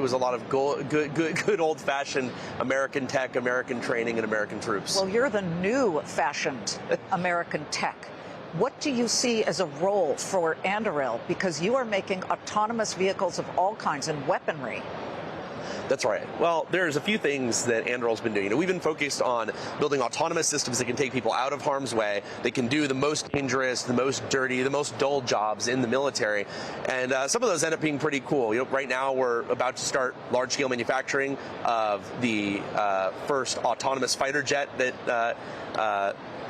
was a lot of good old-fashioned American tech, American training, and American troops. Well, you're the new-fashioned American tech. What do you see as a role for Anduril? Because you are making autonomous vehicles of all kinds and weaponry. That's right. Well, there's a few things that Anduril's been doing. We've been focused on building autonomous systems that can take people out of harm's way. They can do the most dangerous, the most dirty, the most dull jobs in the military. And some of those end up being pretty cool. Right now we're about to start large-scale manufacturing of the first autonomous fighter jet that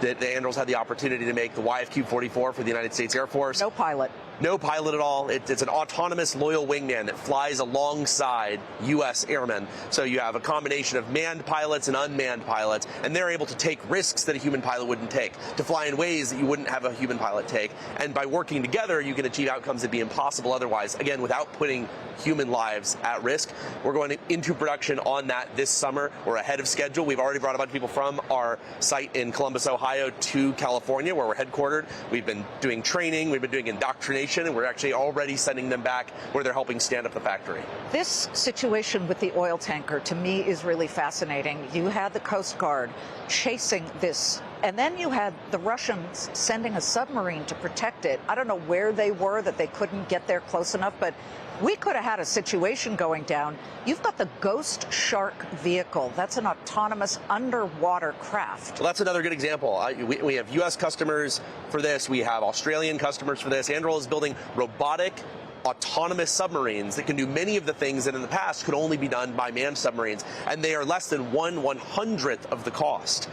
Anduril's had the opportunity to make, the YFQ-44 for the United States Air Force. No pilot. No pilot at all. It's an autonomous, loyal wingman that flies alongside U.S. airmen. So you have a combination of manned pilots and unmanned pilots, and they're able to take risks that a human pilot wouldn't take, to fly in ways that you wouldn't have a human pilot take. And by working together, you can achieve outcomes that'd be impossible otherwise, again, without putting human lives at risk. We're going into production on that this summer. We're ahead of schedule. We've already brought a bunch of people from our site in Columbus, Ohio to California, where we're headquartered. We've been doing training. We've been doing indoctrination. And we're actually already sending them back where they're helping stand up the factory. This situation with the oil tanker, to me, is really fascinating. You had the Coast Guard chasing this, and then you had the Russians sending a submarine to protect it. I don't know where they were, that they couldn't get there close enough, but we could have had a situation going down. You've got the Ghost Shark vehicle. That's an autonomous underwater craft. Well, that's another good example. We have U.S. customers for this. We have Australian customers for this. Anduril is building robotic, autonomous submarines that can do many of the things that in the past could only be done by manned submarines, and they are less than 1/100th of the cost.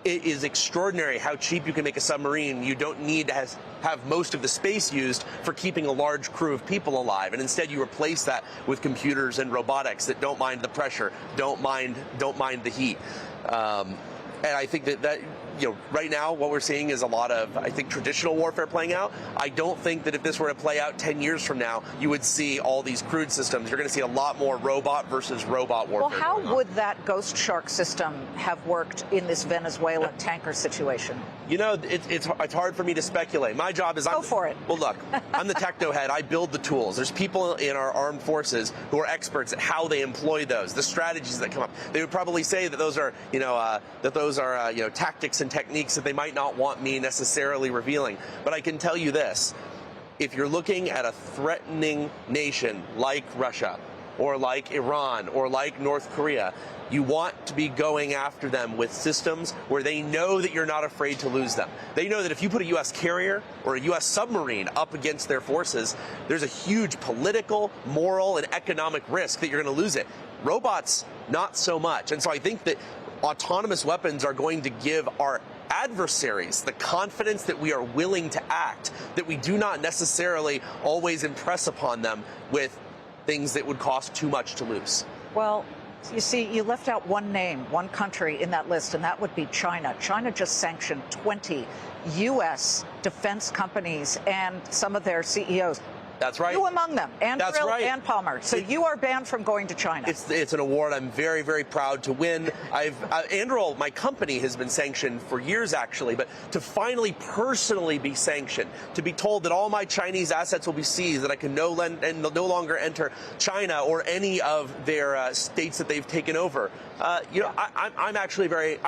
It is extraordinary how cheap you can make a submarine. You don't need to have most of the space used for keeping a large crew of people alive, and instead you replace that with computers and robotics that don't mind the pressure, don't mind the heat. And I think that right now what we're seeing is a lot of, I think, traditional warfare playing out. I don't think that if this were to play out 10 years from now, you would see all these crewed systems. You're going to see a lot more robot versus robot warfare. Well, how would that Ghost Shark system have worked in this Venezuelan tanker situation? It's hard for me to speculate. My job is... Go for it. Well, look, I'm the techno head. I build the tools. There's people in our armed forces who are experts at how they employ those, the strategies that come up. They would probably say that those are, tactics and techniques that they might not want me necessarily revealing. But I can tell you this. If you're looking at a threatening nation like Russia, or like Iran, or like North Korea, you want to be going after them with systems where they know that you're not afraid to lose them. They know that if you put a U.S. carrier or a U.S. submarine up against their forces, there's a huge political, moral, and economic risk that you're going to lose it. Robots, not so much. And so I think that autonomous weapons are going to give our adversaries the confidence that we are willing to act, that we do not necessarily always impress upon them with things that would cost too much to lose. Well, you see, you left out one name, one country in that list, and that would be China. China just sanctioned 20 U.S. defense companies and some of their CEOs. That's right. You among them, Anduril right. and Palmer. So you are banned from going to China. It's an award I'm very, very proud to win. Anduril, my company, has been sanctioned for years, actually, but to finally personally be sanctioned, to be told that all my Chinese assets will be seized, that I can no longer enter China or any of their states that they've taken over. I'm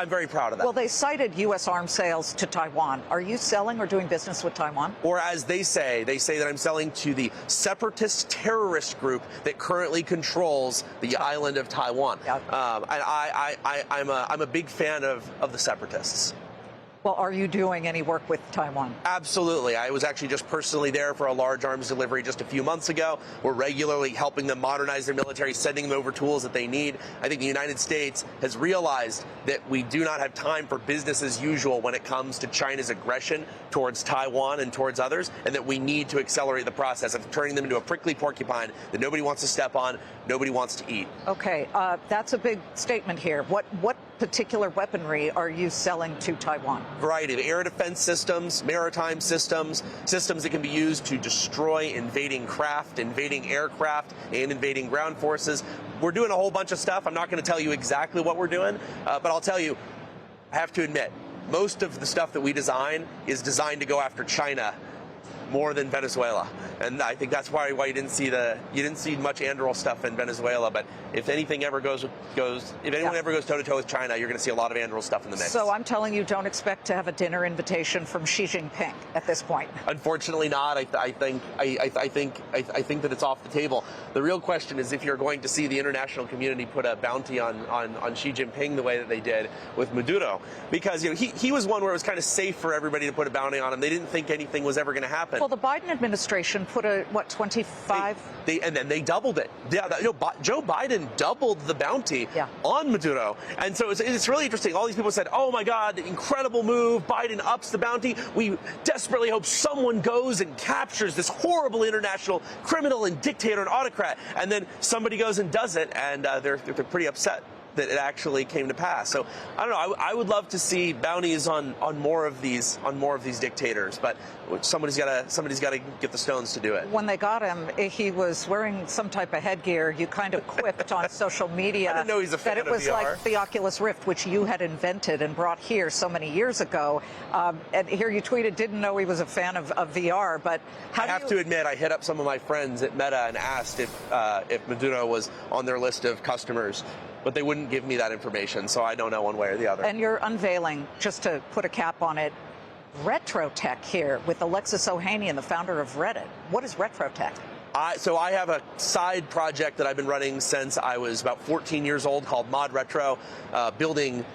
very proud of that. Well, they cited U.S. arms sales to Taiwan. Are you selling or doing business with Taiwan? Or as they say that I'm selling to the separatist terrorist group that currently controls the island of Taiwan. And I'm a big fan of the separatists. Well, are you doing any work with Taiwan? Absolutely. I was actually just personally there for a large arms delivery just a few months ago. We're regularly helping them modernize their military, sending them over tools that they need. I think the United States has realized that we do not have time for business as usual when it comes to China's aggression towards Taiwan and towards others, and that we need to accelerate the process of turning them into a prickly porcupine that nobody wants to step on, nobody wants to eat. Okay, that's a big statement here. What particular weaponry are you selling to Taiwan? Variety of air defense systems, maritime systems, systems that can be used to destroy invading craft, invading aircraft, and invading ground forces. We're doing a whole bunch of stuff. I'm not going to tell you exactly what we're doing, but I'll tell you, I have to admit, most of the stuff that we design is designed to go after China. more than Venezuela, and I think that's why you didn't see much Anduril stuff in Venezuela. But if anything ever if anyone ever goes toe to toe with China, you're going to see a lot of Anduril stuff in the mix. So I'm telling you, don't expect to have a dinner invitation from Xi Jinping at this point. Unfortunately, not. I think that it's off the table. The real question is if you're going to see the international community put a bounty on Xi Jinping the way that they did with Maduro, because he was one where it was kind of safe for everybody to put a bounty on him. They didn't think anything was ever going to happen. Well, the Biden administration put a 25. And then they doubled it. Yeah, Joe Biden doubled the bounty on Maduro, and so it's really interesting. All these people said, "Oh my God, incredible move! Biden ups the bounty. We desperately hope someone goes and captures this horrible international criminal and dictator and autocrat." And then somebody goes and does it, and they're pretty upset that it actually came to pass. So I don't know. I would love to see bounties on more of these dictators, but somebody's got to get the stones to do it. When they got him, he was wearing some type of headgear. You kind of quipped on social media I didn't know he's a fan that it was of VR. like the Oculus Rift, which you had invented and brought here so many years ago. And here you tweeted, didn't know he was a fan of VR. But I have to admit, I hit up some of my friends at Meta and asked if Maduro was on their list of customers, but they wouldn't give me that information, so I don't know one way or the other. And you're unveiling, just to put a cap on it, retro tech here with Alexis Ohanian, the founder of Reddit. What is retro tech? So I have a side project that I've been running since I was about 14 years old called Mod Retro, building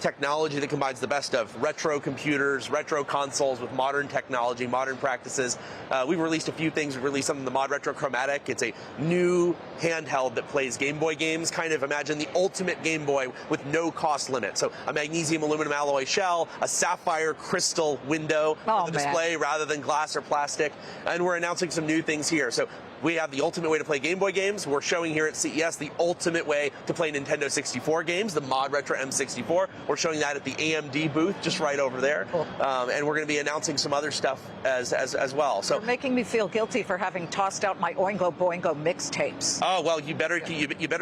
technology that combines the best of retro computers, retro consoles with modern technology, modern practices. We've released a few things. We've released something, the Mod Retro Chromatic. It's a new handheld that plays Game Boy games. Kind of imagine the ultimate Game Boy with no cost limit. So a magnesium aluminum alloy shell, a sapphire crystal window for the display rather than glass or plastic. And we're announcing some new things here. So we have the ultimate way to play Game Boy games. We're showing here at CES the ultimate way to play Nintendo 64 games, the Mod Retro M64. We're showing that at the AMD booth just right over there. Cool. And we're going to be announcing some other stuff as well. So you're making me feel guilty for having tossed out my Oingo Boingo mixtapes. Oh, well, you better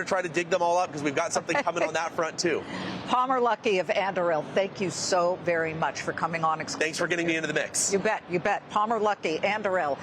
try to dig them all up, because we've got something coming on that front too. Palmer Luckey of Anduril, thank you so very much for coming on. Thanks for getting me into the mix. You bet, you bet. Palmer Luckey, Anduril.